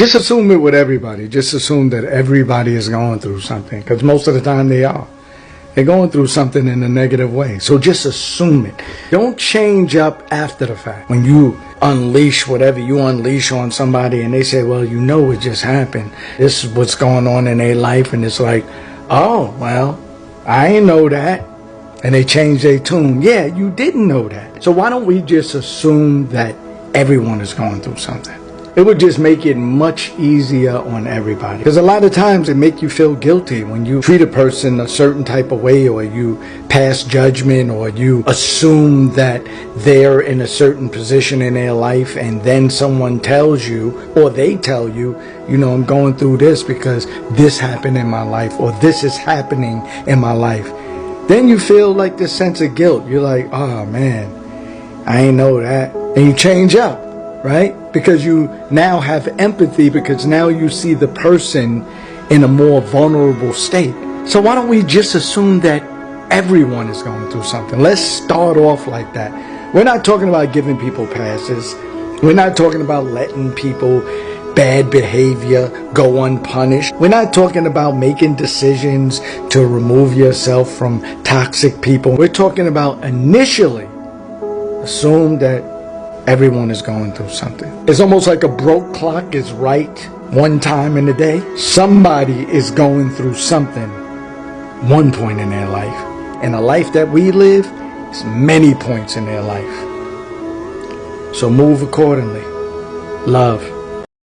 Just assume it with everybody. Just assume that everybody is going through something, because most of the time they are. They're going through something in a negative way. So just assume it. Don't change up after the fact. When you unleash whatever you unleash on somebody and they say, well, you know it just happened. This is what's going on in their life. And it's like, oh, well, I ain't know that. And they change their tune. Yeah, you didn't know that. So why don't we just assume that everyone is going through something? It would just make it much easier on everybody. Because a lot of times it make you feel guilty when you treat a person a certain type of way, or you pass judgment, or you assume that they're in a certain position in their life, and then someone tells you, or they tell you, you know, I'm going through this because this happened in my life, or this is happening in my life. Then you feel like this sense of guilt. You're like, oh man, I ain't know that. And you change up. Right? Because you now have empathy, because now you see the person in a more vulnerable state. So why don't we just assume that everyone is going through something? Let's start off like that. We're not talking about giving people passes. We're not talking about letting people bad behavior go unpunished. We're not talking about making decisions to remove yourself from toxic people. We're talking about initially assume that everyone is going through something. It's almost like a broke clock is right one time in the day. Somebody is going through something one point in their life. And the life that we live is many points in their life. So move accordingly. Love.